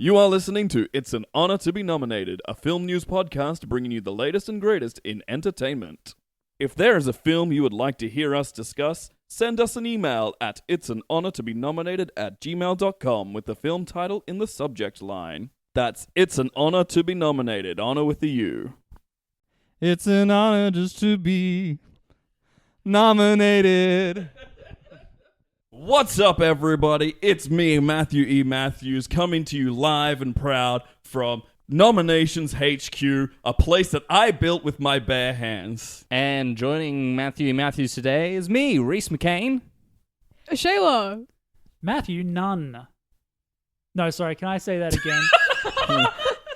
You are listening to It's an Honor to be Nominated, a film news podcast bringing you the latest and greatest in entertainment. If there is a film you would like to hear us discuss, send us an email at itsanonortobenominated@gmail.com with the film title in the subject line. That's It's an Honor to be Nominated, honor with the U. It's an honor just to be nominated. What's up, everybody? It's me, Matthew E. Matthews, coming to you live and proud from Nominations HQ, a place that I built with my bare hands. And joining Matthew Matthews today is me, Reese McCain. Shayla. Matthew Nunn. No, sorry, can I say that again?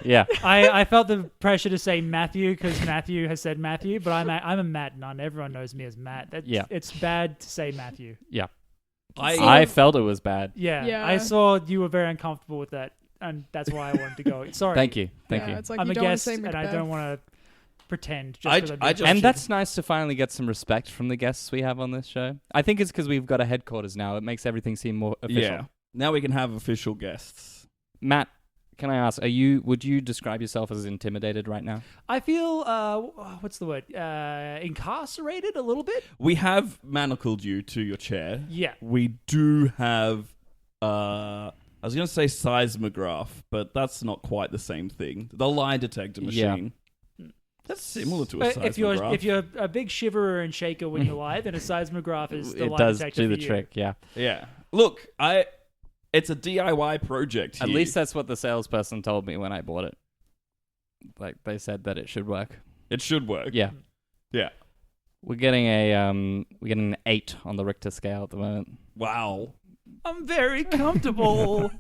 Yeah. I felt the pressure to say Matthew because Matthew has said Matthew, but I'm a Matt Nunn. Everyone knows me as Matt. Yeah. It's bad to say Matthew. Yeah. So- I felt it was bad. Yeah. I saw you were very uncomfortable with that, and that's why I wanted to go. Sorry. Thank you. Thank you. It's like I'm you a don't want to guest, say and I Macbeth. don't want to pretend. I Just just- And that's nice to finally get some respect from the guests we have on this show. I think it's because we've got a headquarters now. It makes everything seem more official. Yeah. Now we can have official guests. Matt, can I ask, would you describe yourself as intimidated right now? I feel, what's the word? Incarcerated a little bit? We have manacled you to your chair. Yeah. We do have, I was going to say seismograph, but that's not quite the same thing. The lie detector machine. That's similar to a But seismograph. if you're a big shiverer and shaker when you're live, then a seismograph is the It lie does detector do for the you. trick, yeah. Yeah. Look, it's a DIY project here. At least that's what the salesperson told me when I bought it. Like, they said that it should work. It should work. Yeah. Yeah. We're getting an 8 on the Richter scale at the moment. Wow. I'm very comfortable.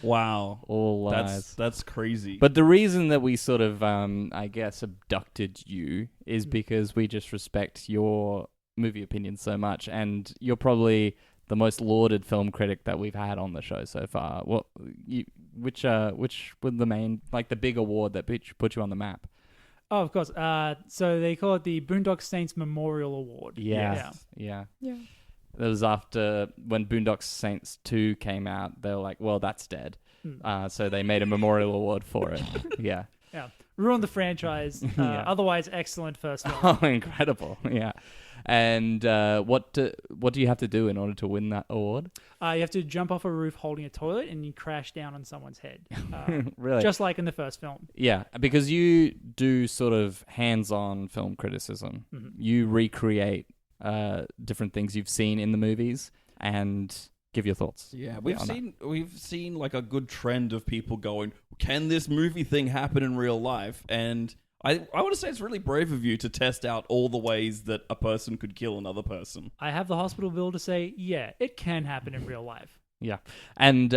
Wow. All lies. That's crazy. But the reason that we sort of, I guess, abducted you is because we just respect your movie opinions so much, and you're probably the most lauded film critic that we've had on the show so far. Which were the main, like the big award that put you on the map? Oh, of course. So they call it the Boondock Saints Memorial Award. Yeah. Yeah. That was after when Boondock Saints 2 came out. They were like, well, that's dead. So they made a memorial award for it. Yeah. Yeah. Ruined the franchise. Yeah. Otherwise, excellent first film. Oh, incredible. Yeah. And what do you have to do in order to win that award? You have to jump off a roof holding a toilet and you crash down on someone's head. Really? Just like in the first film. Yeah, because you do sort of hands-on film criticism. Mm-hmm. You recreate different things you've seen in the movies and give your thoughts. yeah, on we've that. seen like a good trend of people going, can this movie thing happen in real life? And I want to say it's really brave of you to test out all the ways that a person could kill another person. I have the hospital bill to say, yeah, it can happen in real life. Yeah. And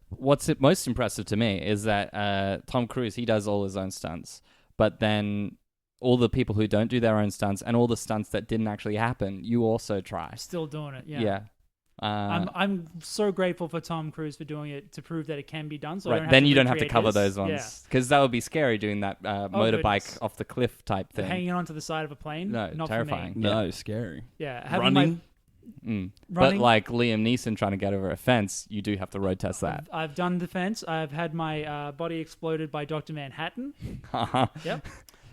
what's most impressive to me is that Tom Cruise, he does all his own stunts, but then all the people who don't do their own stunts and all the stunts that didn't actually happen, you also try. Still doing it, yeah. Yeah. I'm so grateful for Tom Cruise for doing it to prove that it can be done. So right, then you don't have to cover those ones. Because that would be scary doing that motorbike goodness. off the cliff type thing. Hanging onto the side of a plane. No, not terrifying. For me. No, scary. Yeah, having Running. But running- like Liam Neeson trying to get over a fence, you do have to road test that. I've done the fence. I've had my body exploded by Dr. Manhattan. Yep.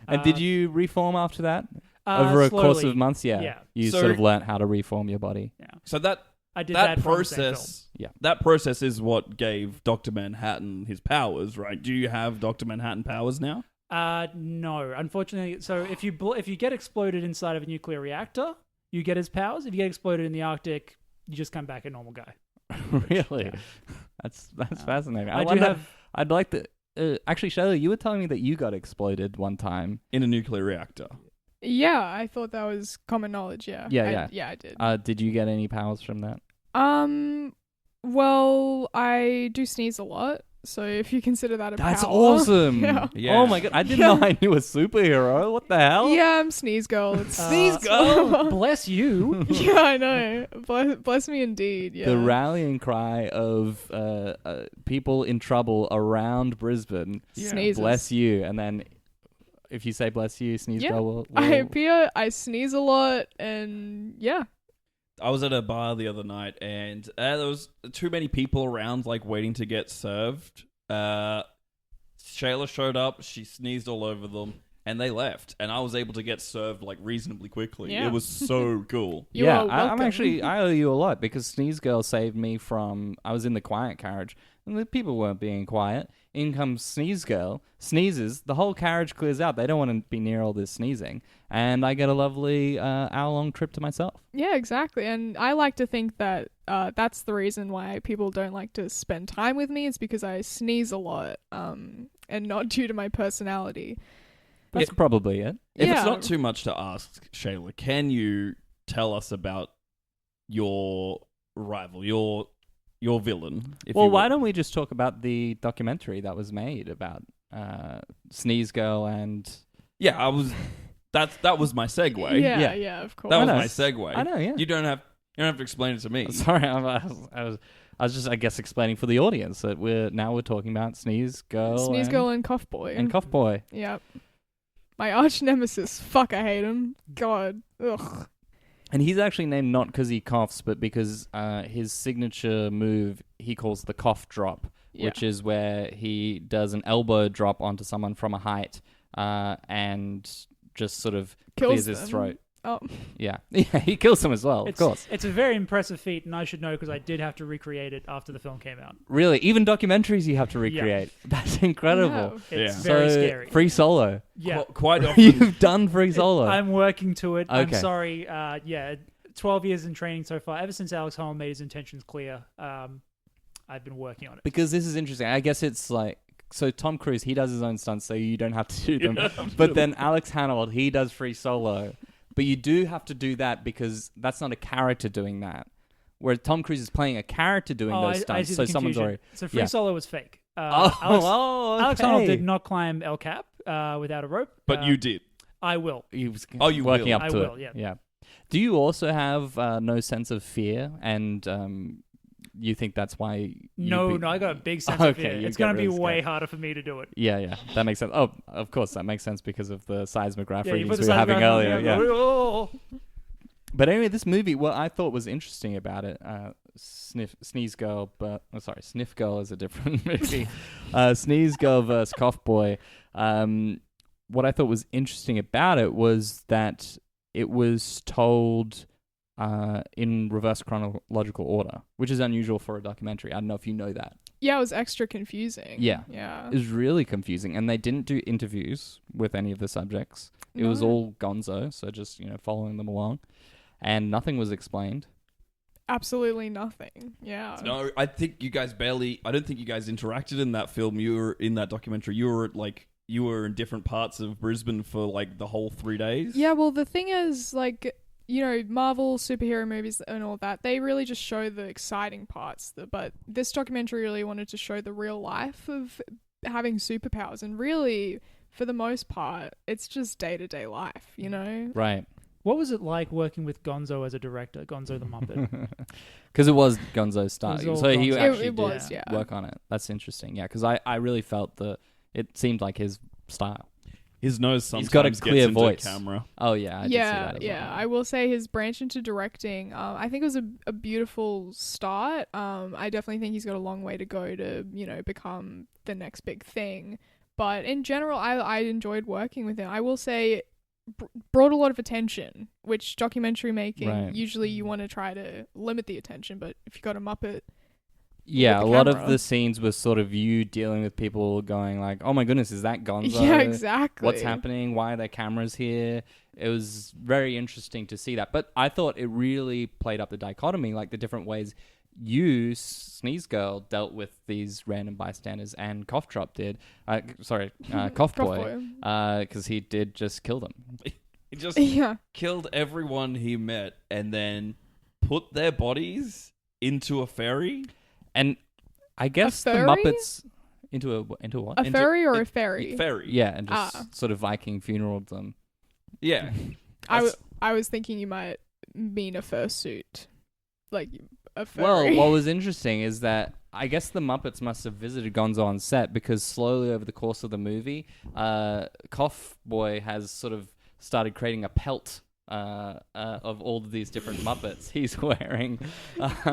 And did you reform after that? Over a course slowly. of months? Yeah. Yeah. You So- sort of learnt how to reform your body. Yeah. So that I did that from the same film. process, Yeah. that process is what gave Dr. Manhattan his powers, right? Do you have Dr. Manhattan powers now? No, unfortunately. So if you get exploded inside of a nuclear reactor, you get his powers. If you get exploded in the Arctic, you just come back a normal guy. Really? Yeah. That's fascinating. I do wonder- have. I'd like to... actually, Shayla, you were telling me that you got exploded one time. In a nuclear reactor. Yeah, I thought that was common knowledge. Yeah. Yeah. Yeah, I did. Did you get any powers from that? Well, I do sneeze a lot, so if you consider that a That's power. awesome. Yeah. Yeah. Oh my god, I didn't know I knew a superhero. What the hell? Yeah, I'm Sneeze Girl. It's Sneeze Girl. Bless you. Yeah, I know. Bless me indeed. Yeah. The rallying cry of people in trouble around Brisbane. Sneezes. Bless you. And then if you say bless you, Sneeze Yeah. Girl will... I appear, I sneeze a lot, and yeah. I was at a bar the other night and there was too many people around, like, waiting to get served. Shayla showed up. She sneezed all over them. And they left, and I was able to get served like reasonably quickly. Yeah. It was so cool. You yeah, are I'm welcome. actually, I owe you a lot because Sneeze Girl saved me from, I was in the quiet carriage and the people weren't being quiet. In comes Sneeze Girl, sneezes, the whole carriage clears out. They don't want to be near all this sneezing. And I get a lovely hour-long trip to myself. Yeah, exactly. And I like to think that that's the reason why people don't like to spend time with me. It's because I sneeze a lot, and not due to my personality. That's probably it. If Yeah. it's not too much to ask, Shayla, can you tell us about your rival, your villain? If Well, you why will? don't we just talk about the documentary that was made about Sneeze Girl and... Yeah, that was my segue. Yeah, of course. That was I know. my segue. I know, yeah. You don't have to explain it to me. Sorry, I was just, I guess, explaining for the audience that we're talking about Sneeze Girl Sneeze Girl and Cough Boy. and Cough Boy. Yep. My arch nemesis. Fuck, I hate him. God. Ugh. And he's actually named not because he coughs, but because his signature move he calls the cough drop, Yeah. which is where he does an elbow drop onto someone from a height and just sort of Kills clears his them. throat. Oh. Yeah, he kills them as well, of course. It's a very impressive feat, and I should know because I did have to recreate it after the film came out. Really, even documentaries you have to recreate. That's incredible. No. It's Yeah. very So, scary. Free Solo. Yeah. Quite often. You've done Free Solo. I'm working to it. I'm Okay. sorry. 12 years in training so far. Ever since Alex Holm made his intentions clear, I've been working on it. Because this is interesting. I guess it's like, so Tom Cruise, he does his own stunts, so you don't have to do You them. don't have to But do then Alex Hanold, he does Free Solo. But you do have to do that because that's not a character doing that. Where Tom Cruise is playing a character doing those I stunts, see so the someone's confusion. already... So Free Yeah. Solo was fake. Oh, Alex okay. Honnold did not climb El Cap without a rope. But you did. I will. He was You working will. up I to will, it. yeah. Do you also have no sense of fear, and you think that's why? No, I got a big sense of Okay, fear. you It's get going to be really way scared. harder for me to do it. Yeah, that makes sense. Oh, of course, that makes sense because of the seismograph Yeah, you readings put the we were having seismograph on earlier. there, Yeah. oh. But anyway, this movie, what I thought was interesting about it, Sneeze Girl, Sniff Girl is a different movie. Sneeze Girl versus Cough Boy. What I thought was interesting about it was that it was told in reverse chronological order, which is unusual for a documentary. I don't know if you know that. Yeah, it was extra confusing. Yeah. Yeah. It was really confusing, and they didn't do interviews with any of the subjects. It was No. all gonzo, so just, following them along. And nothing was explained. Absolutely nothing. Yeah. No, I think you guys I don't think you guys interacted in that film. You were in that documentary. You were in different parts of Brisbane for like the whole 3 days. Yeah, well, the thing is, like, Marvel superhero movies and all that, they really just show the exciting parts. But this documentary really wanted to show the real life of having superpowers. And really, for the most part, it's just day-to-day life, Right. What was it like working with Gonzo as a director, Gonzo the Muppet? Because it was Gonzo's style. It was So all he Gonzo. actually It was, did yeah. work on it. That's interesting. Yeah, because I really felt that it seemed like his style. His nose sometimes He's got a gets clear into voice. camera. Oh, yeah. I did see that as well. I will say his branch into directing, I think it was a beautiful start. I definitely think he's got a long way to go to, become the next big thing. But in general, I enjoyed working with him. I will say brought a lot of attention, which documentary making, Right. usually you want to try to limit the attention, but if you got a Muppet... Yeah, with a the lot of camera. the scenes was sort of you dealing with people going like, oh my goodness, is that Gonzo? Yeah, exactly. What's happening? Why are there cameras here? It was very interesting to see that. But I thought it really played up the dichotomy, like the different ways you, Sneeze Girl, dealt with these random bystanders, and Cough Drop did. Cough Boy, because he did just kill them. He just Yeah. killed everyone he met and then put their bodies into a ferry. And I guess the ferry? Muppets into what? A furry or a fairy? Ferry. Yeah, and just Ah. sort of Viking funeraled them. Yeah. I was thinking you might mean a fursuit. Like a Well, furry. what was interesting is that I guess the Muppets must have visited Gonzo on set because slowly over the course of the movie, Cough Boy has sort of started creating a pelt of all of these different Muppets. He's wearing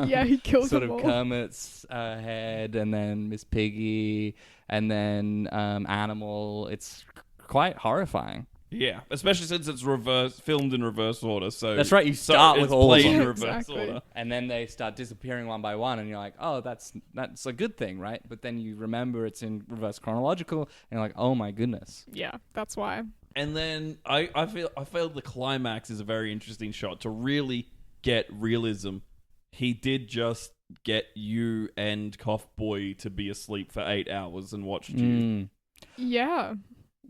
Yeah, he kills sort them of all. Kermit's head, and then Miss Piggy, and then Animal. It's quite horrifying. Yeah, especially since it's filmed in reverse order. So That's right, you start with it's all of played them. in reverse Exactly. order. And then they start disappearing one by one, and you're like, oh, that's a good thing, right? But then you remember it's in reverse chronological, and you're like, oh my goodness. Yeah, that's why. And then I feel the climax is a very interesting shot to really get realism. He did just get you and Cough Boy to be asleep for 8 hours and watched you. Mm. Yeah.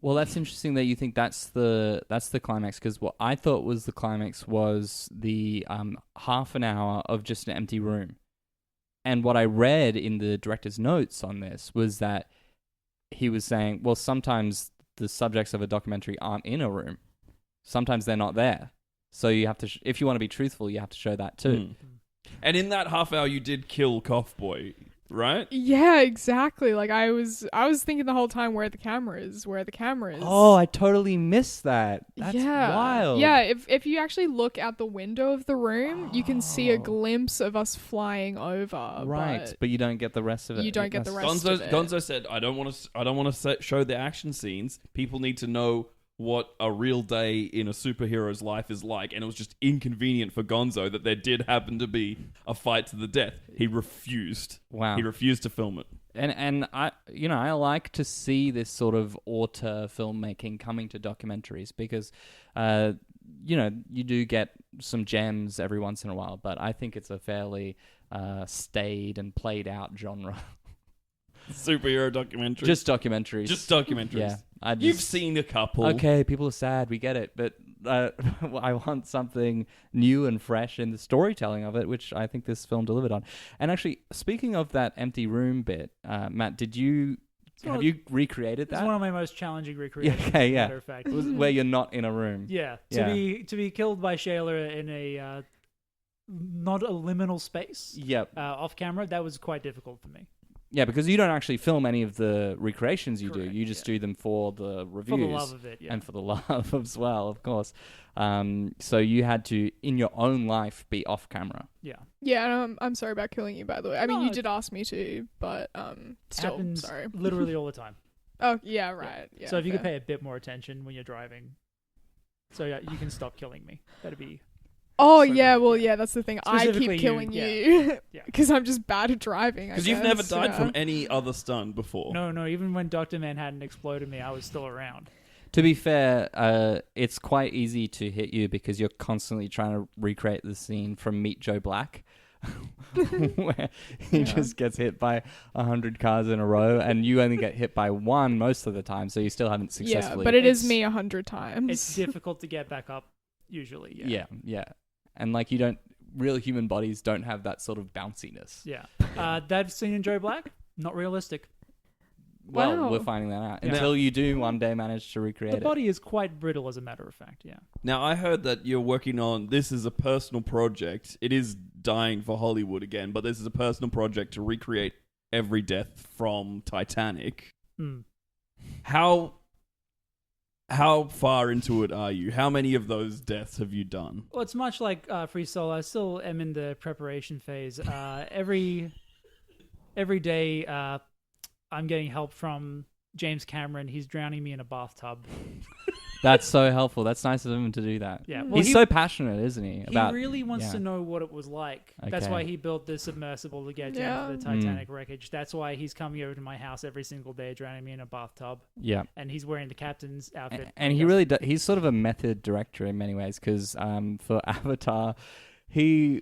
Well, that's interesting that you think that's the climax, because what I thought was the climax was the half an hour of just an empty room. And what I read in the director's notes on this was that he was saying, well, sometimes the subjects of a documentary aren't in a room. Sometimes they're not there. So you have to, if you want to be truthful, you have to show that too. And in that half hour, you did kill Cough Boy, right? Yeah, exactly. Like I was thinking the whole time, where the camera is. Oh, I totally missed that. That's yeah. wild. Yeah, if you actually look out the window of the room, you can see a glimpse of us flying over. Right, but you don't get the rest of it. you don't get the rest of it. Gonzo said, "I don't want to show the action scenes. People need to know what a real day in a superhero's life is like." And it was just inconvenient for Gonzo that there did happen to be a fight to the death. He refused. Wow. He refused to film it. And I like to see this sort of auteur filmmaking coming to documentaries, because you do get some gems every once in a while, but I think it's a fairly staid and played out genre. Superhero documentaries. Just documentaries. Just documentaries. Yeah. You've seen a couple. Okay, people are sad, we get it, but I want something new and fresh in the storytelling of it, which I think this film delivered on. And actually, speaking of that empty room bit, Matt, have you recreated It's that? one of my most challenging recreations. Okay, yeah. As a matter of fact. Where you're not in a room. Yeah, Yeah. to be killed by Shayla in a not a liminal space Yep. off camera, that was quite difficult for me. Yeah, because you don't actually film any of the recreations you Correct, do. You just yeah. do them for the reviews. For the love of it, yeah. And for the love as well, of course. So you had to, in your own life, be off camera. Yeah. Yeah, and I'm sorry about killing you, by the way. I mean, No, you did ask me to, but still, Happens sorry. literally all the time. Oh, yeah, right. Yeah, So if you could fair. pay a bit more attention when you're driving, so yeah, you can stop killing me. That'd be Oh, so yeah, good, well, yeah. yeah, that's the thing. I Specifically keep you, killing yeah. you. Yeah. Because I'm just bad at driving, Because you've never died yeah. from any other stunt before. no. Even when Dr. Manhattan exploded me, I was still around. To be fair, it's quite easy to hit you because you're constantly trying to recreate the scene from Meet Joe Black, where he Yeah. just gets hit by 100 cars in a row, and you only get hit by one most of the time, so you still haven't Yeah, successfully. but it is It's- me 100 times. It's difficult to get back up, usually. Yeah. yeah. And like real human bodies don't have that sort of bounciness. Yeah. That scene in Joe Black, not realistic. Well, Wow. we're finding that out. Yeah. Until you do one day manage to recreate The it. body is quite brittle, as a matter of fact. Yeah. Now, I heard that you're working on, this is a personal project. It is dying for Hollywood again, but this is a personal project to recreate every death from Titanic. Mm. How far into it are you? How many of those deaths have you done? Well, it's much like Free Solo. I still am in the preparation phase. Every day, I'm getting help from James Cameron. He's drowning me in a bathtub. That's so helpful. That's nice of him to do that. Yeah, He's so passionate, isn't he? He About really wants yeah. to know what it was like. That's Okay. why he built the submersible to get down to the Titanic wreckage. That's why he's coming over to my house every single day, drowning me in a bathtub. Yeah. And he's wearing the captain's outfit. And he really he's sort of a method director in many ways, because for Avatar, he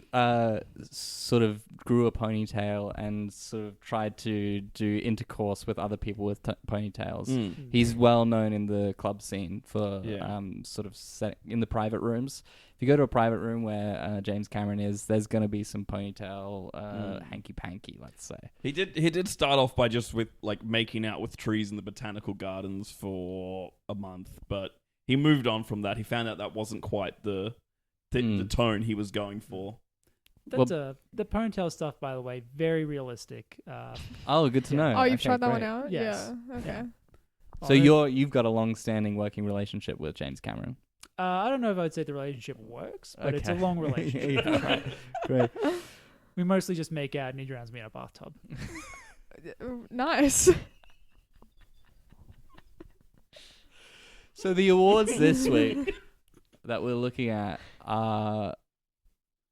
sort of grew a ponytail and sort of tried to do intercourse with other people with ponytails. He's well known in the club scene for sort of set in the private rooms. If you go to a private room where James Cameron is, there's going to be some ponytail hanky-panky, let's say. He did start off by just with like making out with trees in the botanical gardens for a month, but he moved on from that. He found out that wasn't quite the tone he was going for. That's the ponytail stuff, by the way, very realistic. Oh, good to know. Oh, you've Okay, tried that one great. out? Yes. Yeah. Okay. Yeah. So you've got a long-standing working relationship with James Cameron. I don't know if I'd say the relationship works, but it's a long relationship. Yeah, right. Great. We mostly just make out and he drowns me in a bathtub. Nice. So the awards this week that we're looking at are,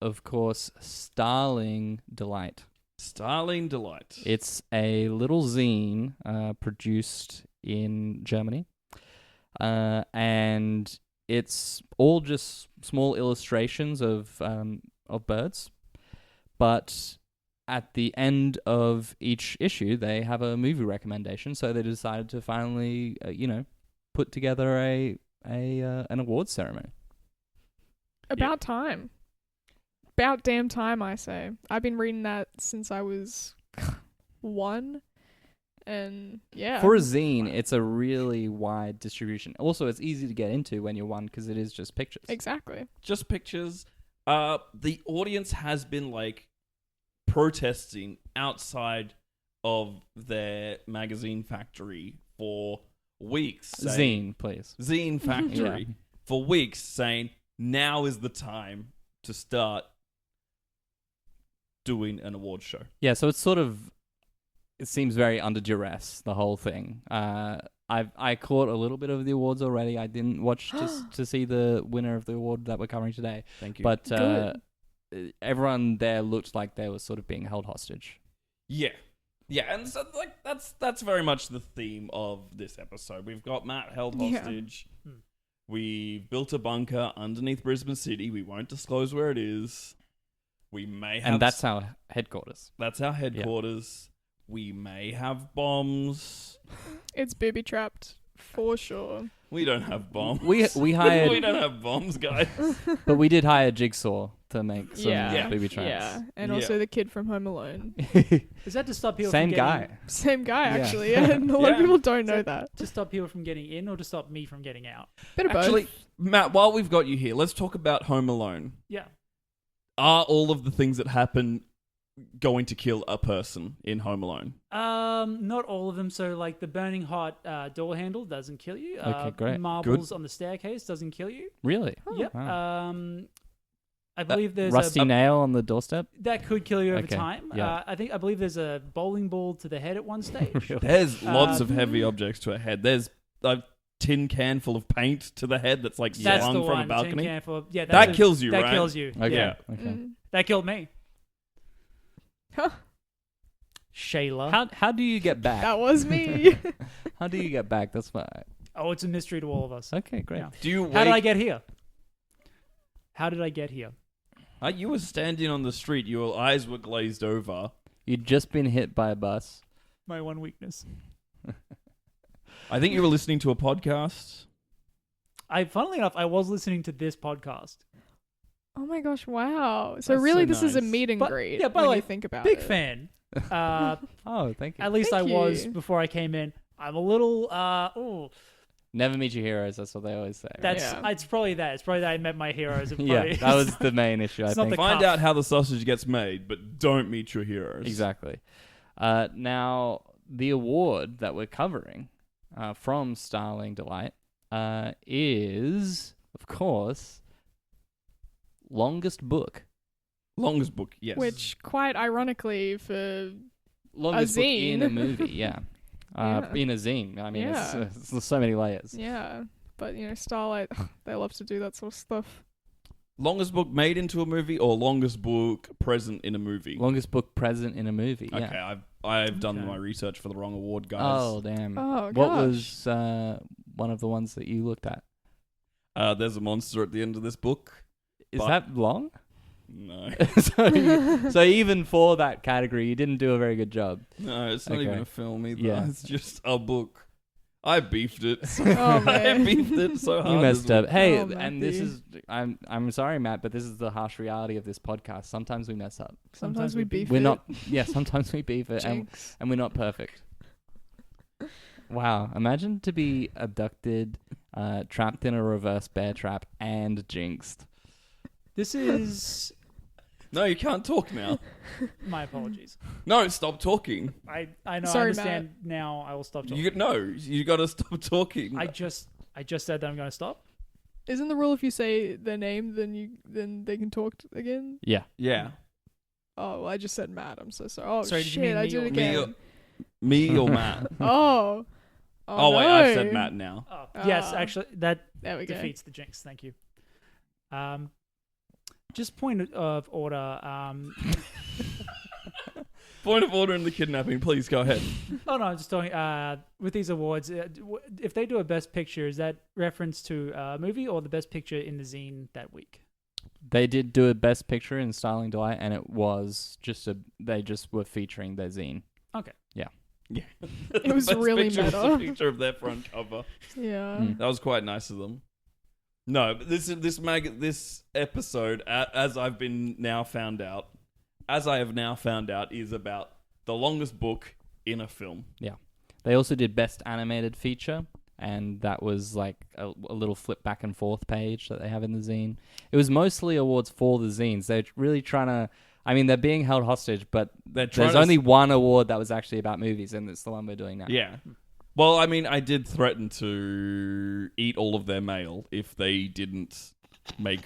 of course, Starling Delight. Starling Delight. It's a little zine produced in Germany, and it's all just small illustrations of birds. But at the end of each issue, they have a movie recommendation. So they decided to finally, put together an awards ceremony. About time. About damn time, I say. I've been reading that since I was 1. And yeah. For a zine, it's a really wide distribution. Also, it's easy to get into when you're 1 because it is just pictures. Exactly. Just pictures. The audience has been protesting outside of their magazine factory for weeks. Zine, please. Zine factory. Yeah. For weeks saying, now is the time to start doing an award show. Yeah, so it's it seems very under duress, the whole thing. I caught a little bit of the awards already. I didn't watch to see the winner of the award that we're covering today. Thank you. But Good. everyone there looked like they were sort of being held hostage. Yeah. Yeah, and so that's very much the theme of this episode. We've got Matt held Yeah. hostage. We built a bunker underneath Brisbane City. We won't disclose where it is. We may have... And that's our headquarters. That's our headquarters. We may have bombs. It's booby trapped for sure. We don't have bombs. We hired... We don't have bombs, guys. But we did hire Jigsaw to make some Yeah. booby traps. Yeah. And Yeah. also the kid from Home Alone. Is that to stop people Same from guy. getting, Same guy, Yeah. actually. Yeah. And a lot of Yeah. people don't know that. to stop people from getting in or to stop me from getting out? Bit of Actually, both. Matt, while we've got you here, let's talk about Home Alone. Yeah. Are all of the things that happen going to kill a person in Home Alone? Not all of them. So, like the burning hot door handle doesn't kill you. Okay, great. Marbles on the staircase doesn't kill you. Really? Yep. Wow. I believe there's Rusty nail on the doorstep? that could kill you over Okay, time. yeah. I believe there's a bowling ball to the head at one stage. There's lots of Um, heavy objects to a head. There's a tin can full of paint to the head that's That's slung the from one. a balcony. Tin can for, yeah, That kills you, that right? kills you. Okay. Yeah. Okay. Mm. That killed me. Huh. Shayla. How do you get back? That was me. How do you get back? That's why. Oh, it's a mystery to all of us. Okay, great. Yeah. Do you How did I wait? get here? How did I get here? You were standing on the street. Your eyes were glazed over. You'd just been hit by a bus. My one weakness. I think you were listening to a podcast. Funnily enough, I was listening to this podcast. Oh my gosh, wow. So That's really so this is a nice. meet and But- greet yeah, by when the way, you think about Big it. fan. Oh, thank you. At least Thank I was you. before I came in. I'm a little Never meet your heroes. That's what they always say. right? that's Yeah. it's probably that. It's probably that I met my heroes. It yeah, probably- that was the main issue, I It's not think. the Find cuff. out how the sausage gets made, but don't meet your heroes. Exactly. Now, the award that we're covering from Starling Delight is, of course, longest book. Longest book, yes. Which, quite ironically, for Longest book in zine. a movie, yeah. Yeah. In a zine. I mean, Yeah. it's so many layers. yeah, but Starlight, they love to do that sort of stuff. Longest book made into a movie or longest book present in a movie? Longest book present in a movie, yeah. Okay, I've done Okay. my research for the wrong award, guys. Oh, damn. Oh, What gosh. was one of the ones that you looked at? There's a monster at the end of this book. Is But- that long? No. so even for that category, you didn't do a very good job. No, it's not Okay. even a film either. Yeah. It's just a book. I beefed it. So Oh, I man. beefed it so hard. You messed this up. Hey, Oh, and this Matthew. is I'm sorry, Matt, but this is the harsh reality of this podcast. Sometimes we mess up. Sometimes we beef We're it. not. Yeah, sometimes we beef it, and Jinx. we're not perfect. Wow! Imagine to be abducted, trapped in a reverse bear trap, and jinxed. This is No, you can't talk now. my apologies. No, stop talking. I know. I Sorry, understand now. I will stop talking. You got to stop talking. I just said that I'm going to stop. Isn't the rule if you say their name, then they can talk again? Yeah. Yeah. Oh, well, I just said Matt. I'm so sorry. Oh Sorry, did you shit! mean I me did or- it Me again. Me or Matt? Oh. Oh, wait, I've no. said Matt now. Oh, yes, Ah. actually, that There we go. defeats the jinx. Thank you. Just point of order. Point of order in the kidnapping, please go ahead. Oh no, I'm just talking. With these awards, if they do a best picture, is that reference to a movie or the best picture in the zine that week? They did do a best picture in Starling Delight, and it was they just were featuring their zine. Okay. Yeah. It was Best really picture was meta. a picture of their front cover. Yeah. Mm. That was quite nice of them. No, but this episode, as I have now found out, is about the longest book in a film. Yeah. They also did best animated feature, and that was like a little flip back and forth page that they have in the zine. It was mostly awards for the zines. They're really trying to... I mean, they're being held hostage, but there's only one award that was actually about movies, and it's the one we're doing now. Yeah. Well, I mean, I did threaten to eat all of their mail if they didn't make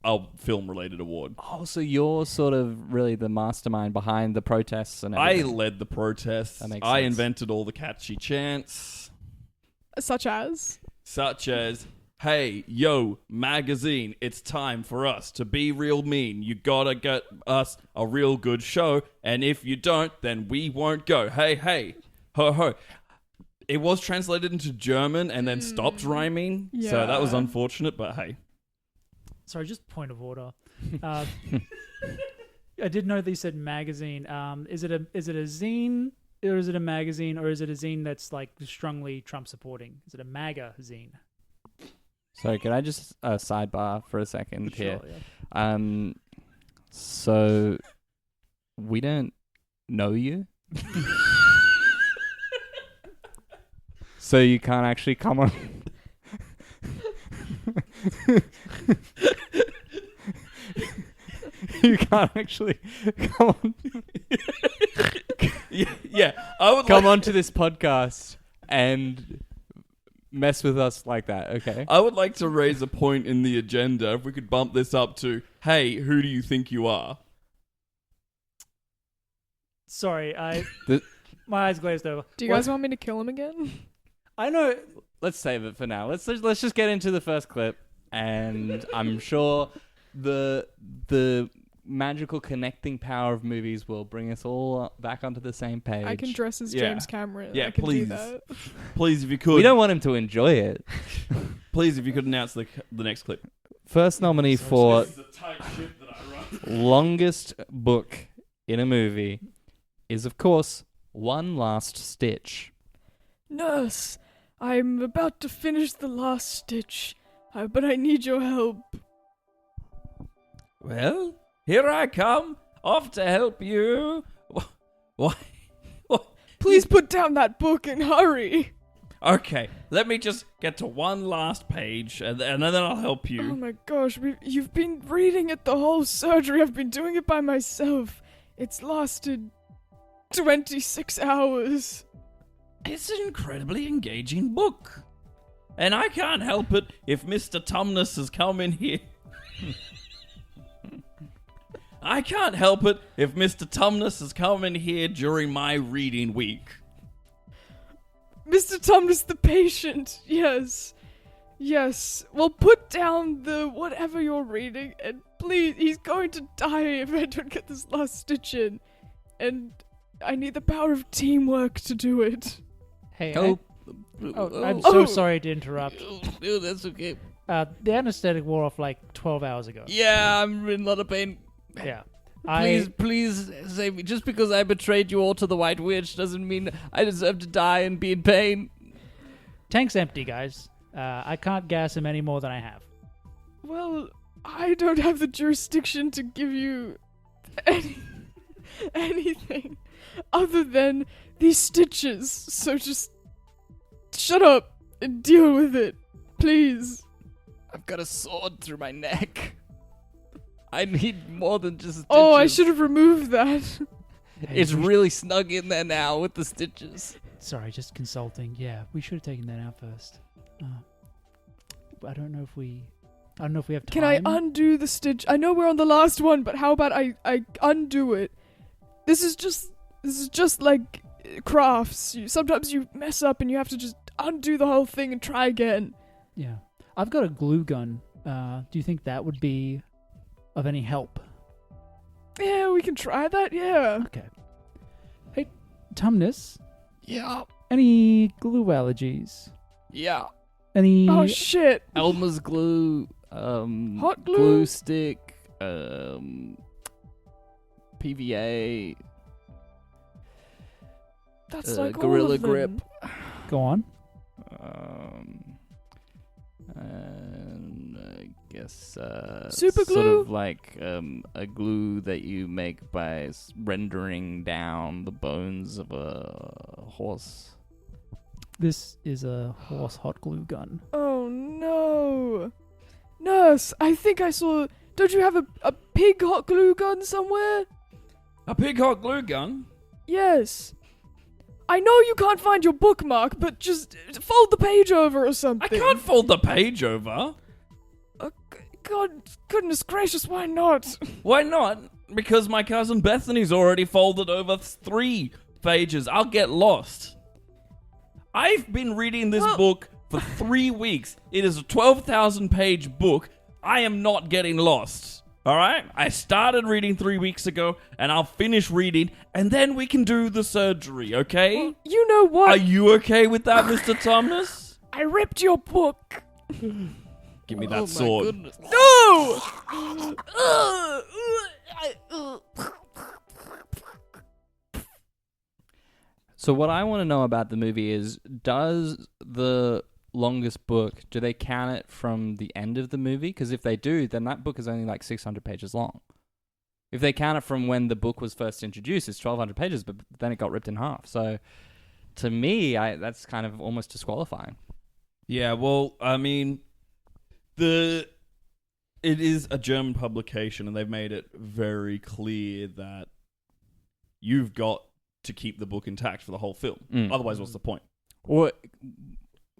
a film-related award. Oh, so you're sort of really the mastermind behind the protests and I everything. led the protests. That makes I sense. invented all the catchy chants, Such as. such as, hey, yo, magazine, it's time for us to be real mean. You gotta get us a real good show, and if you don't, then we won't go. Hey, hey, ho, ho. It was translated into German and then stopped rhyming, so that was Yeah. unfortunate, but hey. Sorry, just point of order. I did know that you said magazine. Is it a zine, or is it a magazine, or is it a zine that's like strongly Trump supporting? Is it a MAGA zine? Sorry, could I just sidebar for a second here? Sure, yeah. So we don't know you. So you can't actually come on. You can't actually come on. Yeah, I would Come like, onto this podcast and mess with us like that, okay? I would like to raise a point in the agenda. If we could bump this up to, hey, who do you think you are? Sorry, The- my eyes glazed over. Do you guys want me to kill him again? I know. Let's save it for now. Let's just get into the first clip, and I'm sure the magical connecting power of movies will bring us all back onto the same page. I can dress as Yeah. James Cameron. Yeah, I can please. do that. Please, if you could. We don't want him to enjoy it. Please, if you could announce the next clip. First nominee for This is the type shit that I run. longest book in a movie is, of course, One Last Stitch. Nurse, I'm about to finish the last stitch, but I need your help. Well, here I come, off to help you. Why? Please put down that book and hurry. Okay, let me just get to one last page, and then I'll help Oh you. my gosh, you've been reading it the whole surgery. I've been doing it by myself. It's lasted 26 hours. It's an incredibly engaging book. And I can't help it if Mr. Tumnus has come in here. I can't help it if Mr. Tumnus has come in here during my reading week. Mr. Tumnus the patient. Yes. Yes. Well, put down the whatever you're reading, and please, he's going to die if I don't get this last stitch in. And I need the power of teamwork to do it. Hey, Oh, I'm so Oh. sorry to interrupt. Oh, that's okay. The anesthetic wore off like 12 hours ago. Yeah, I'm in a lot of pain. Yeah. Please save me. Just because I betrayed you all to the White Witch doesn't mean I deserve to die and be in pain. Tank's empty, guys. I can't gas him any more than I have. Well, I don't have the jurisdiction to give you anything other than these stitches. So just shut up and deal with it, please. I've got a sword through my neck. I need more than just stitches. Oh, I should have removed that. It's really snug in there now with the stitches. Sorry, just consulting. Yeah, we should have taken that out first. I don't know if we have time. Can I undo the stitch? I know we're on the last one, but how about I undo it? This is just like crafts. Sometimes you mess up and you have to just undo the whole thing and try again. Yeah. I've got a glue gun. Do you think that would be of any help? Yeah, we can try that, yeah. Okay. Hey, Tumnus, Yeah. any glue allergies? Yeah. Any... Oh, shit. Elmer's glue. Hot glue? Glue stick. PVA. That's like all Gorilla of them. Grip. Go on. And I guess Super sort glue? of like a glue that you make by rendering down the bones of a horse. This is a horse hot glue gun. Oh, no. Nurse, I think I saw... Don't you have a pig hot glue gun somewhere? A pig hot glue gun? Yes. I know you can't find your bookmark, but just fold the page over or something. I can't fold the page over. God, goodness gracious, why not? Why not? Because my cousin Bethany's already folded over 3 pages. I'll get lost. I've been reading this book for 3 weeks. It is a 12,000 page book. I am not getting lost. Alright? I started reading 3 weeks ago, and I'll finish reading, and then we can do the surgery, okay? Well, you know what? Are you okay with that, Mr. Thomas? I ripped your book. Give me that sword. No! So what I want to know about the movie is, does the longest book, do they count it from the end of the movie? Because if they do, then that book is only like 600 pages long. If they count it from when the book was first introduced, it's 1,200 pages, but then it got ripped in half. So to me, that's kind of almost disqualifying. Yeah, well, I mean, it is a German publication, and they've made it very clear that you've got to keep the book intact for the whole film. Otherwise, what's the point? Or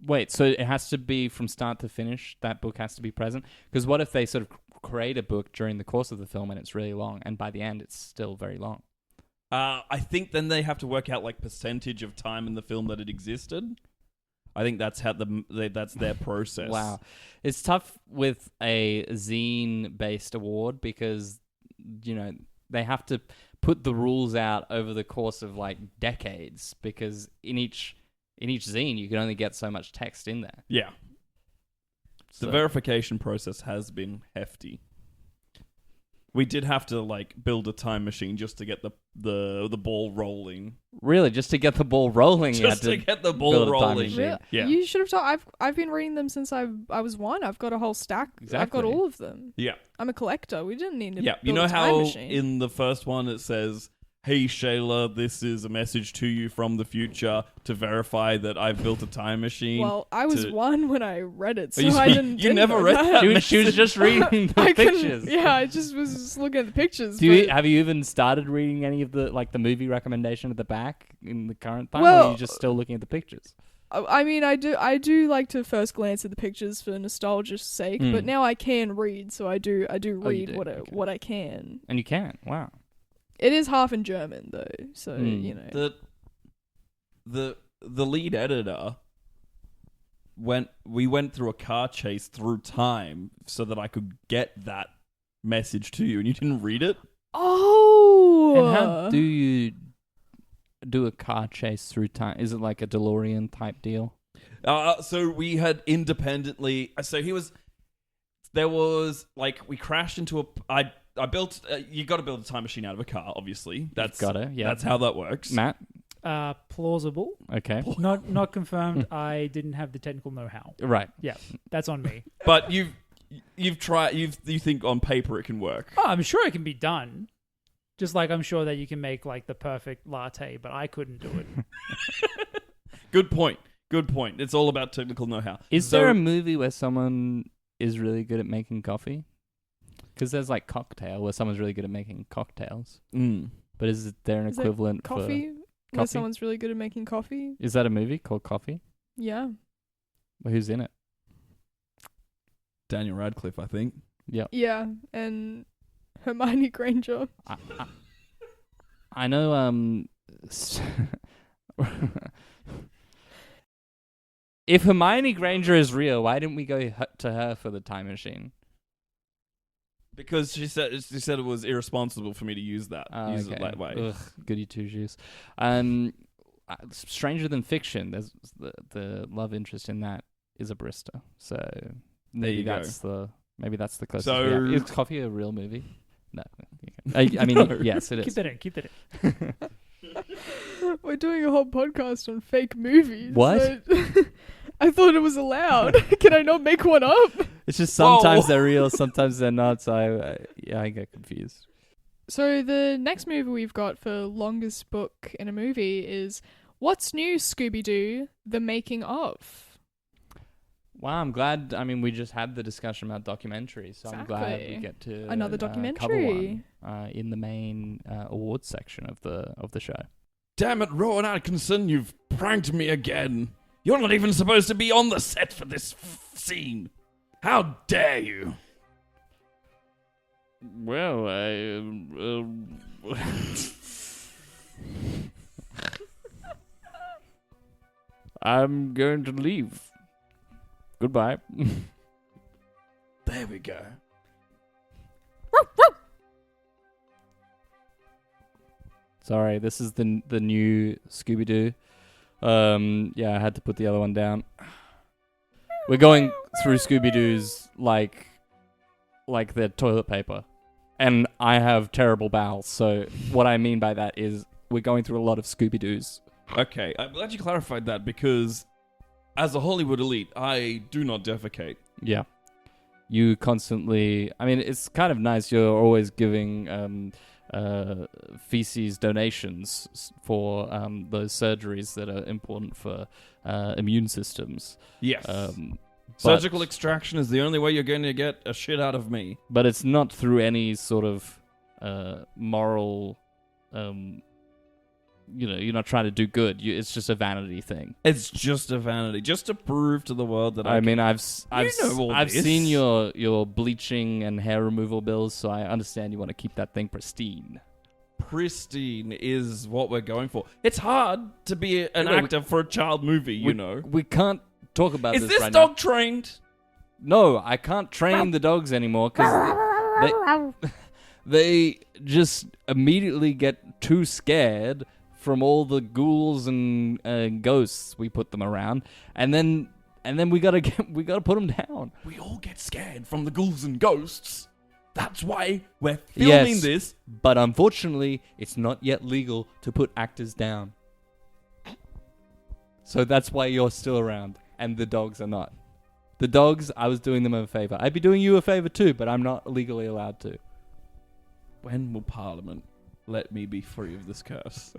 wait, so it has to be from start to finish? That book has to be present? Because what if they sort of create a book during the course of the film and it's really long, and by the end it's still very long? I think then they have to work out like percentage of time in the film that it existed. I think that's how that's their process. Wow. It's tough with a zine-based award because, you know, they have to put the rules out over the course of like decades, because in each zine you can only get so much text in there. Yeah. The verification process has been hefty. We did have to like build a time machine just to get the ball rolling. Really, just to get the ball rolling. Just to get the ball build a time rolling. machine. Really? Yeah. You should have told. I've been reading them since I was 1. I've got a whole stack. I've Exactly. got all of them. Yeah. I'm a collector. We didn't need to. Yeah. You build know a time how machine. in the first one it says, "Hey Shayla, this is a message to you from the future to verify that I've built a time machine." Well, I was 1 when I read it, so You- I didn't. you never know read that? She was just reading the I couldn't- pictures. Yeah, I just was just looking at the pictures. Have you even started reading any of the movie recommendation at the back in the current time, or Well- are you just still looking at the pictures? I mean, I do like to first glance at the pictures for nostalgia's sake, but now I can read, so I do read do, okay. what I can. And you can. Wow. It is half in German though, so you know. The lead editor we went through a car chase through time so that I could get that message to you, and you didn't read it? Oh. And how do you do a car chase through time? Is it like a DeLorean type deal? So we had independently. So there was like we crashed into I built. You got to build a time machine out of a car. Obviously, that's Gotta, yeah. That's how that works. Matt? Plausible. Okay. Not confirmed. I didn't have the technical know-how. Right. Yeah, that's on me. But you've tried. You think on paper it can work? Oh, I'm sure it can be done. Just like I'm sure that you can make like the perfect latte, but I couldn't do it. Good point. It's all about technical know-how. Is there a movie where someone is really good at making coffee? Because there's like Cocktail, where someone's really good at making cocktails. But is there an Is there equivalent coffee? for Where coffee? someone's really good at making coffee? Is that a movie called Coffee? Yeah. Who's in it? Daniel Radcliffe, I think. Yep. Yeah, and Hermione Granger. I know. If Hermione Granger is real, why didn't we go to her for the time machine? Because she said it was irresponsible for me to use that. Use it that way. Ugh, goody two shoes. Stranger Than Fiction. There's the love interest in that is a barista. So maybe that's the closest. So we have. Is Coffee a real movie? No. I mean, no. Yes, it is. Keep that in. We're doing a whole podcast on fake movies. What? So I thought it was allowed. Can I not make one up? It's just sometimes they're real, sometimes they're not. So I get confused. So the next movie we've got for longest book in a movie is What's New, Scooby-Doo? The Making of. Wow, I'm glad. I mean, we just had the discussion about documentaries, so I'm glad we Exactly. get to Another cover documentary. one in the main awards section of the show. Damn it, Rowan Atkinson, you've pranked me again. You're not even supposed to be on the set for this scene. How dare you? Well, I'm going to leave. Goodbye. There we go. Sorry, this is the new Scooby-Doo. Yeah, I had to put the other one down. We're going through Scooby-Doo's like they're toilet paper. And I have terrible bowels, so what I mean by that is we're going through a lot of Scooby-Doos. Okay, I'm glad you clarified that because as a Hollywood elite, I do not defecate. Yeah. You constantly... I mean, it's kind of nice you're always giving feces donations for those surgeries that are important for immune systems. Yes. but Surgical extraction is the only way you're going to get a shit out of me. But it's not through any sort of moral... you're not trying to do good. It's just a vanity thing. It's just a vanity, just to prove to the world that I mean, know all I've this. seen your bleaching and hair removal bills, so I understand you want to keep that thing pristine. Pristine is what we're going for. It's hard to be an actor for a child movie, you know. We can't talk about Is this this right dog now. trained? No, I can't train the dogs anymore because they just immediately get too scared from all the ghouls and ghosts we put them around, and then we gotta put them down. We all get scared from the ghouls and ghosts. That's why we're filming this. But unfortunately, it's not yet legal to put actors down. So that's why you're still around, and the dogs are not. The dogs, I was doing them a favor. I'd be doing you a favor too, but I'm not legally allowed to. When will Parliament let me be free of this curse?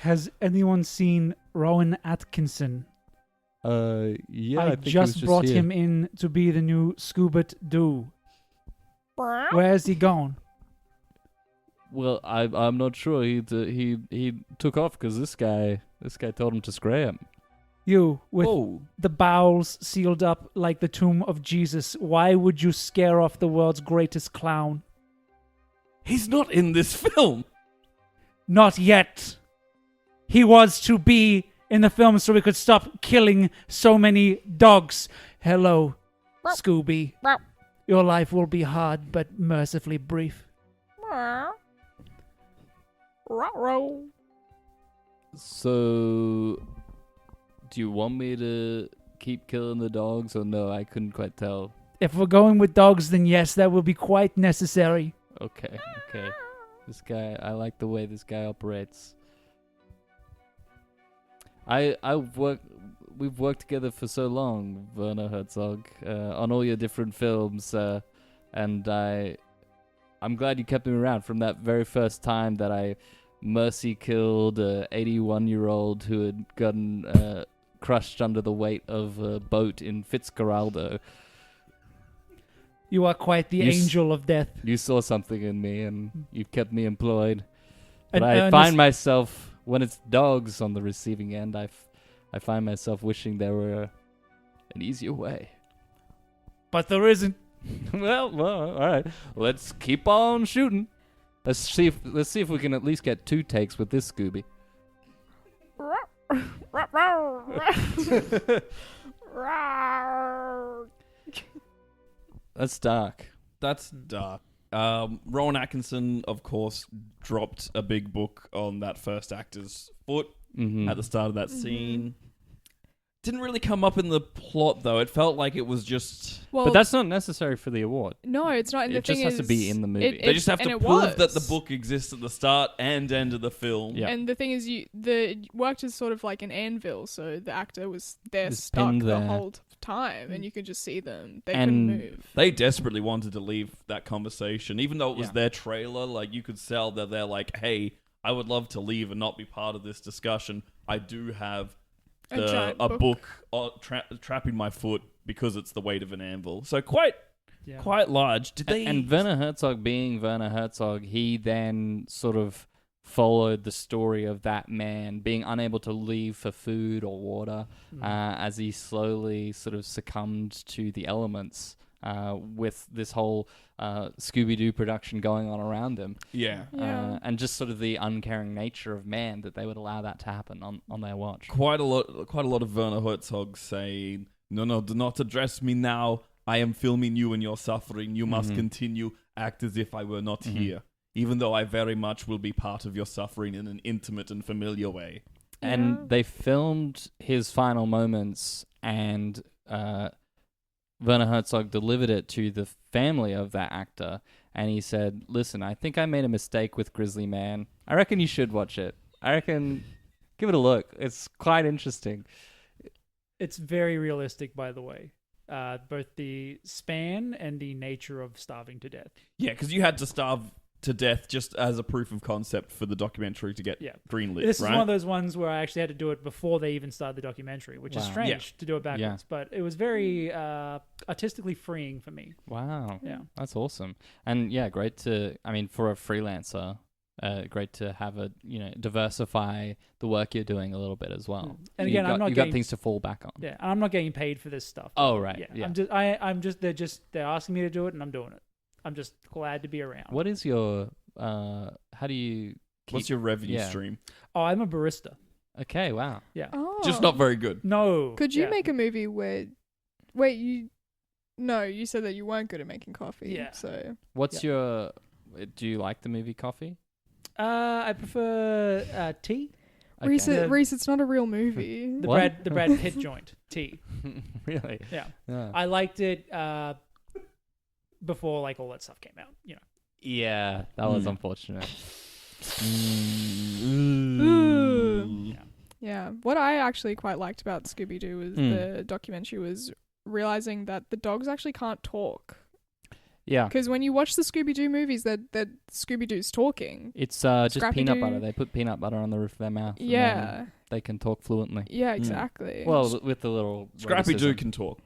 Has anyone seen Rowan Atkinson? Yeah, I think he just was brought here. him in to be the new Scooby-Doo. Where's he gone? Well, I'm not sure. He took off because this guy told him to scram. You, with Oh, the bowels sealed up like the tomb of Jesus, why would you scare off the world's greatest clown? he's not in this film. Not yet. He was to be in the film so we could stop killing so many dogs. Hello, Scooby. Your life will be hard but mercifully brief. So, do you want me to keep killing the dogs or no? I couldn't quite tell. If we're going with dogs, then yes, that will be quite necessary. Okay. This guy, I like the way this guy operates. We've worked together for so long, Werner Herzog, on all your different films, and I'm glad you kept me around from that very first time that I mercy killed a 81-year-old who had gotten crushed under the weight of a boat in Fitzcarraldo. You are quite the You s- angel of death. You saw something in me, and you've kept me employed. But An I earnest- find myself, when it's dogs on the receiving end, I find myself wishing there were an easier way. But there isn't. well, all right. Let's keep on shooting. Let's see if we can at least get 2 takes with this Scooby. That's dark. That's dark. Rowan Atkinson, of course, dropped a big book on that first actor's foot at the start of that scene. Didn't really come up in the plot, though. It felt like it was just... Well, But that's not necessary for the award. no, it's not. And the It just thing has is, to be in the movie. They just have to and it prove that the was. book exists at the start and end of the film. Yeah. And the thing is, it worked as sort of like an anvil, so the actor was there Was stuck pinned the there. whole time, and you could just see them. They And couldn't move. They desperately wanted to leave that conversation. Even though it was Yeah. their trailer, like, you could sell that they're like, hey, I would love to leave and not be part of this discussion. I do have A giant a book. trapping my foot because it's the weight of an anvil. So quite large. Did they? And Werner Herzog being Werner Herzog, he then sort of followed the story of that man being unable to leave for food or water as he slowly sort of succumbed to the elements with this whole Scooby-Doo production going on around him. Yeah. Yeah. And just sort of the uncaring nature of man that they would allow that to happen on their watch. Quite a lot of Werner Herzog saying, no, do not address me now. I am filming you and your suffering. You must continue. Act as if I were not here. Even though I very much will be part of your suffering in an intimate and familiar way. And they filmed his final moments, and Werner Herzog delivered it to the family of that actor, and he said, listen, I think I made a mistake with Grizzly Man. I reckon you should watch it. I reckon, give it a look. It's quite interesting. It's very realistic, by the way. Both the span and the nature of starving to death. Yeah, because you had to starve to death just as a proof of concept for the documentary to get greenlit, This right? is one of those ones where I actually had to do it before they even started the documentary, which is Wow. strange Yeah. to do it backwards. But it was very artistically freeing for me. Wow. Yeah. That's awesome. And yeah, great to, for a freelancer, great to have diversify the work you're doing a little bit as well. And again, you've got things to fall back on. Yeah, and I'm not getting paid for this stuff. Oh, right. Yeah. They're asking me to do it, and I'm doing it. I'm just glad to be around. What is your, how do you What's your revenue stream? Oh, I'm a barista. Okay, wow. Yeah. Oh. Just not very good. No. Could you Yeah. make a movie where... you said that you weren't good at making coffee. Yeah. So What's your, do you like the movie Coffee? I prefer tea. Okay. Reese, it's not a real movie. The What? Brad Pitt joint. Tea. Really? Yeah. Yeah. I liked it before like all that stuff came out. You know. Yeah, that was unfortunate. Ooh. Yeah. What I actually quite liked about Scooby-Doo was the documentary was realizing that the dogs actually can't talk. Yeah. Because when you watch the Scooby-Doo movies, that Scooby-Doo's talking. It's just peanut Scrappy-Doo. butter. They put peanut butter on the roof of their mouth. and Yeah. then they can talk fluently. Yeah, exactly. Well, with the little Scrappy-Doo rhoticism. can talk.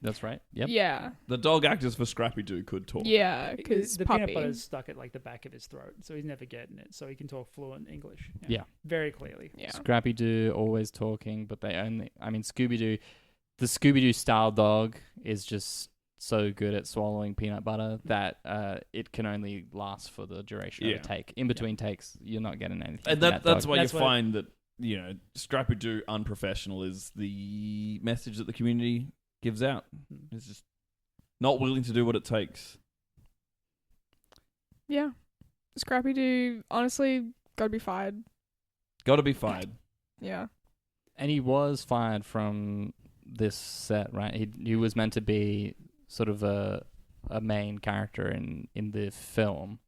That's right. Yep. Yeah. The dog actors for Scrappy-Doo could talk. Yeah, because the puppy. peanut butter's stuck at like the back of his throat, so he's never getting it. So he can talk fluent English. Yeah. Very clearly. Yeah. Scrappy Doo always talking, but they only. Scooby Doo, the Scooby Doo style dog is just so good at swallowing peanut butter that it can only last for the duration of a take. In between takes, you're not getting anything. And from that's dog. why That's you why- find that, Scrappy-Doo unprofessional is the message that the community gives out. It's just not willing to do what it takes. Yeah. Scrappy-Doo, honestly, gotta be fired. Got to be fired. Yeah. And he was fired from this set, right? He was meant to be sort of a main character in the film,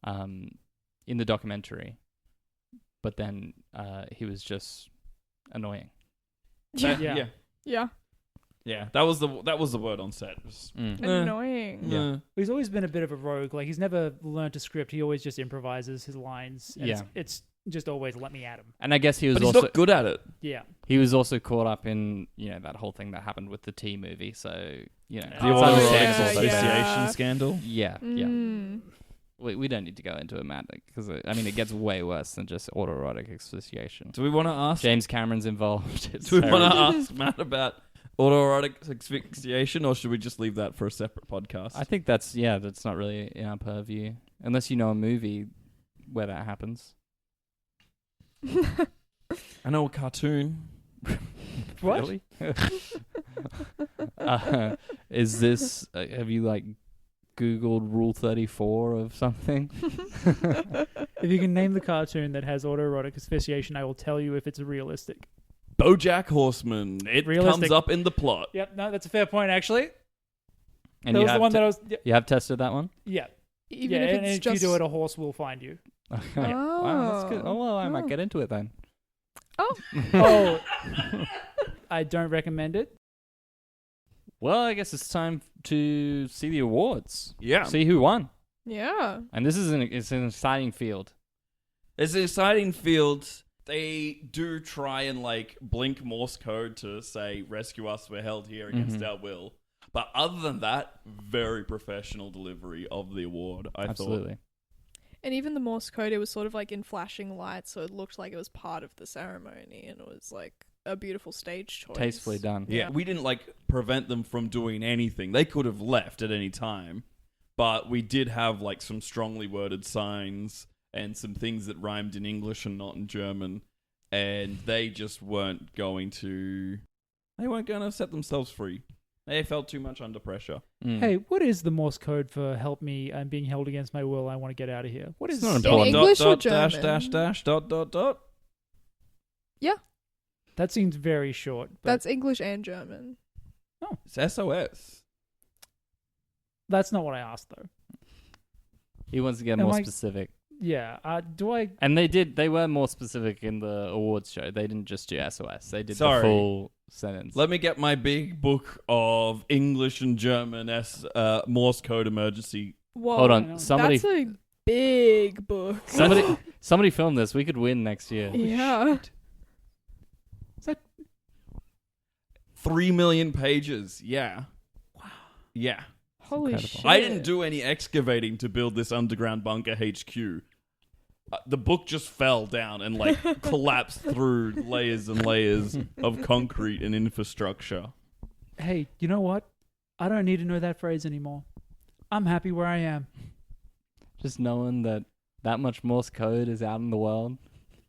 in the documentary, but then he was just annoying. Yeah. Yeah. Yeah. That was the word on set. It was, Annoying. yeah. He's always been a bit of a rogue. Like he's never learned a script. He always just improvises his lines. And Yeah. It's just always let me at him. And I guess he was But he's also not good at it. Yeah. he was also caught up in that whole thing that happened with the T movie. So The it's autoerotic understandable. association yeah. scandal. Yeah, yeah. Mm. We don't need to go into it, Matt, because it gets way worse than just autoerotic asphyxiation. Do we want to ask? James Cameron's involved. It's Do we want to terrible. ask Matt about autoerotic asphyxiation, or should we just leave that for a separate podcast? I think that's not really in our purview. Unless you know a movie where that happens. I know a cartoon. What? Really? Is this... have you, like, Googled Rule 34 of something? If you can name the cartoon that has autoerotic asphyxiation, I will tell you if it's realistic. BoJack Horseman. It Realistic. comes up in the plot. Yep, no, that's a fair point, actually. And That you was the have one that I was... You have tested that one? Yeah. Even yeah, if and it's if just you do it, a horse will find you. Okay. Wow, that's good. Oh, well, I might get into it then. Oh, I don't recommend it. Well, I guess it's time to see the awards. Yeah. See who won. Yeah. And this is it's an exciting field. It's an exciting field. They do try and like blink Morse code to say, rescue us, we're held here against our will. But other than that, very professional delivery of the award, I thought. Absolutely. And even the Morse code, it was sort of like in flashing lights, so it looked like it was part of the ceremony, and it was like a beautiful stage choice. Tastefully done. Yeah, we didn't like prevent them from doing anything. They could have left at any time, but we did have like some strongly worded signs and some things that rhymed in English and not in German, and they just weren't going to set themselves free. They felt too much under pressure. Hey, what is the Morse code for help me? I'm being held against my will. I want to get out of here. What is It's not In important. English or dash German? dash dash dot dot dot. That seems very short. But That's English and German. It's SOS. that's not what I asked, though. He wants to get Am more I- specific. Yeah. Do I... And they were more specific in the awards show. They didn't just do SOS. They did Sorry. the full sentence. Let me get my big book of English and German Morse code emergency. Whoa. Hold I on. know. Somebody That's a big book. somebody film this. We could win next year. Yeah. 3 million pages. Yeah. Wow. Yeah. Holy incredible. shit. I didn't do any excavating to build this underground bunker HQ. The book just fell down and like collapsed through layers and layers of concrete and infrastructure. Hey, you know what? I don't need to know that phrase anymore. I'm happy where I am. Just knowing that much Morse code is out in the world,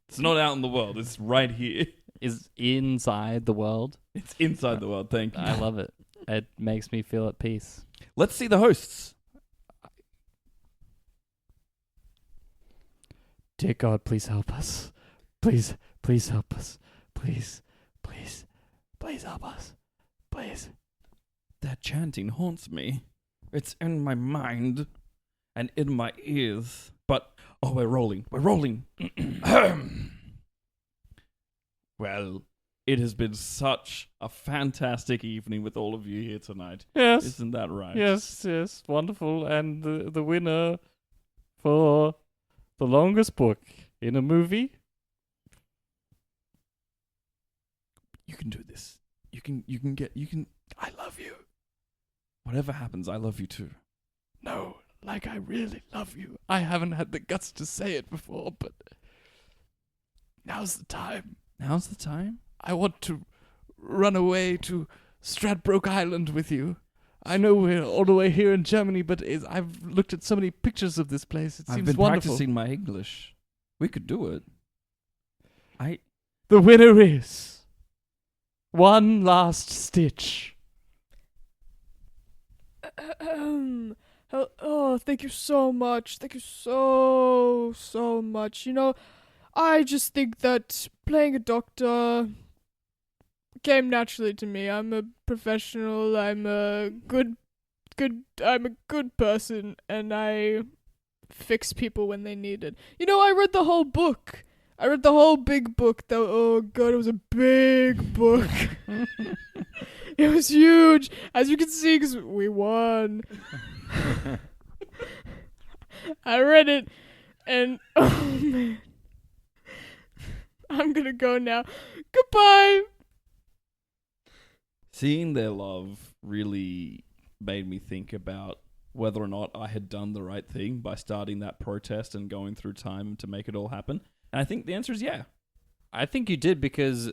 It's not out in the world. It's right here. is inside the world. It's inside the world. Thank you. I love it. It makes me feel at peace. Let's see the hosts. Dear God, please help us. Please help us. Please help us. Please. That chanting haunts me. It's in my mind and in my ears. But, we're rolling. We're rolling. Well, it has been such a fantastic evening with all of you here tonight. Yes. Isn't that right? Yes, wonderful. And the winner for the longest book in a movie. You can do this. You can, I love you. Whatever happens, I love you too. No, like I really love you. I haven't had the guts to say it before, but now's the time. Now's the time? I want to run away to Stradbroke Island with you. I know we're all the way here in Germany, but I've looked at so many pictures of this place. It I've seems been wonderful. practicing my English. We could do it. The winner is One Last Stitch. Oh, thank you so much. Thank you so much. You know, I just think that playing a doctor came naturally to me. I'm a professional. I'm a good person, and I fix people when they need it. You know, I read the whole book. I read the whole big book, though. Oh god, it was a big book. It was huge, as you can see, because we won. I read it, and oh man, I'm gonna go now. Goodbye. Seeing their love really made me think about whether or not I had done the right thing by starting that protest and going through time to make it all happen. And I think the answer is yeah. I think you did, because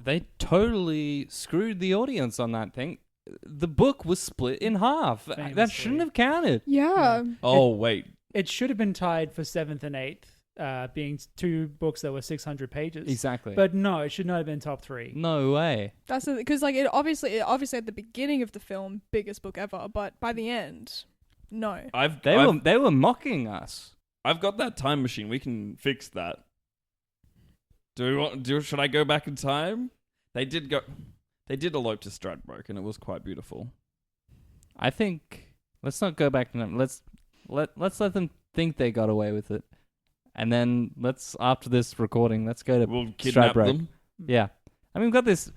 they totally screwed the audience on that thing. The book was split in half. That Famously. shouldn't have counted. Yeah. Oh, wait. It should have been tied for 7th and 8th, being two books that were 600 pages. Exactly. But no, it should not have been top 3. no way. That's because like it obviously at the beginning of the film, biggest book ever, but by the end, no. They were mocking us. I've got that time machine. We can fix that. Should I go back in time? They did elope to Stradbroke, and it was quite beautiful. I think let's not go back to them. Let's let them think they got away with it, and then after this recording, let's go to We'll kidnap Stradbroke. them. Yeah, I mean we've got this.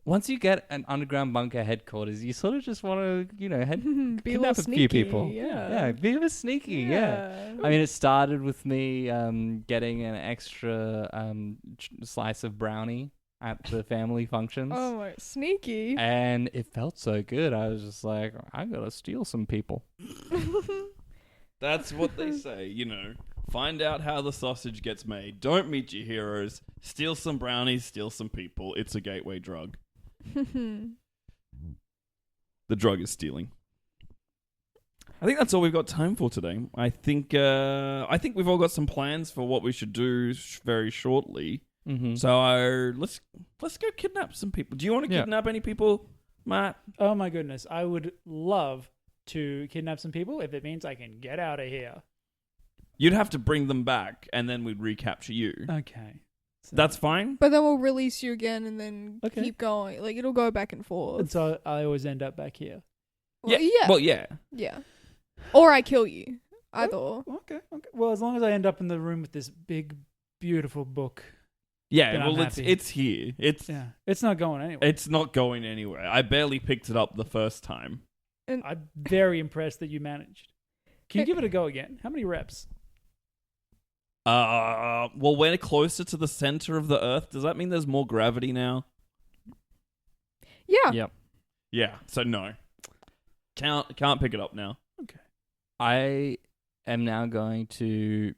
Once you get an underground bunker headquarters, you sort of just want to, Be a kidnap little a sneaky, few people. Yeah. Be a bit sneaky. Yeah. I mean, it started with me getting an extra slice of brownie at the family functions. Oh my, sneaky. And it felt so good. I was just like, I gotta steal some people. That's what they say, Find out how the sausage gets made. Don't meet your heroes. Steal some brownies, steal some people. It's a gateway drug. The drug is stealing. I think that's all we've got time for today. I think we've all got some plans for what we should do very shortly. Mm-hmm. So let's go kidnap some people. Do you want to kidnap any people, Matt? Oh my goodness. I would love to kidnap some people if it means I can get out of here. You'd have to bring them back, and then we'd recapture you. Okay. So That's fine. But then we'll release you again and then Okay. keep going. Like it'll go back and forth. And so I always end up back here. Well, yeah. Well, yeah. Yeah. Or I kill you. Either or. Okay. Well, as long as I end up in the room with this big, beautiful book. Yeah, Then well, I'm it's happy. it's here. It's not going anywhere. It's not going anywhere. I barely picked it up the first time. I'm very impressed that you managed. Can you give it a go again? How many reps? Well, we're closer to the center of the Earth. Does that mean there's more gravity now? Yeah. Yep. Yeah. So no. Can't pick it up now. Okay. I am now going to.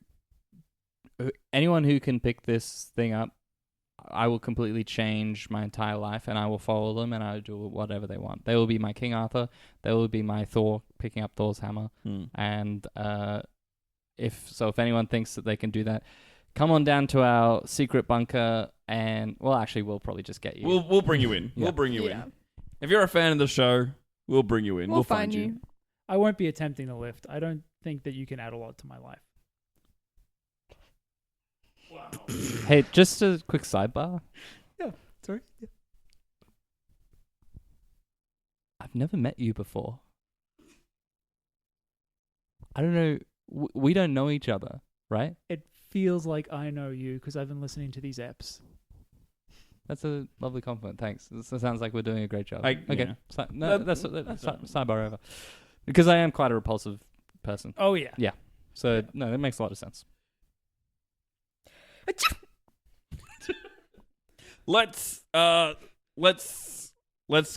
Anyone who can pick this thing up, I will completely change my entire life, and I will follow them, and I will do whatever they want. They will be my King Arthur. They will be my Thor, picking up Thor's hammer. And if anyone thinks that they can do that, come on down to our secret bunker, and actually, we'll probably just get you. We'll bring you in. Yeah. We'll bring you Yeah. in. If you're a fan of the show, we'll bring you in. We'll find you. I won't be attempting the lift. I don't think that you can add a lot to my life. Hey, just a quick sidebar. Sorry. Yeah. I've never met you before. I don't know. We don't know each other, right? It feels like I know you because I've been listening to these eps. That's a lovely compliment. Thanks. This sounds like we're doing a great job. Okay. Okay. That- That's sidebar over. Because I am quite a repulsive person. Oh, yeah. So, no, that makes a lot of sense. Let's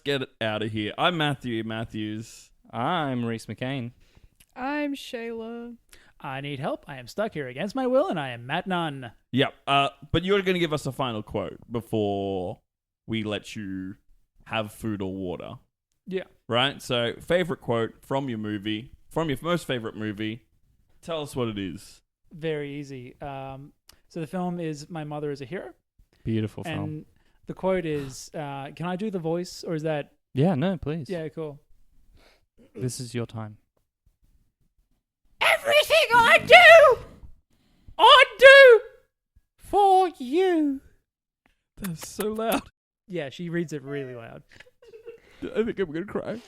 get out of here. I'm Matthew Matthews. I'm Reese McCain. I'm Shayla. I need help. I am stuck here against my will, and I am Matt Nunn. Yep. But you're going to give us a final quote before we let you have food or water. Yeah. Right? So, favorite quote from your movie, from your most favorite movie. Tell us what it is. Very easy. So the film is My Mother is a Hero. Beautiful film. And the quote is, can I do the voice, or is that... Yeah, no, please. Yeah, cool. This is your time. Everything I do for you. That's so loud. Yeah, she reads it really loud. I think I'm going to cry.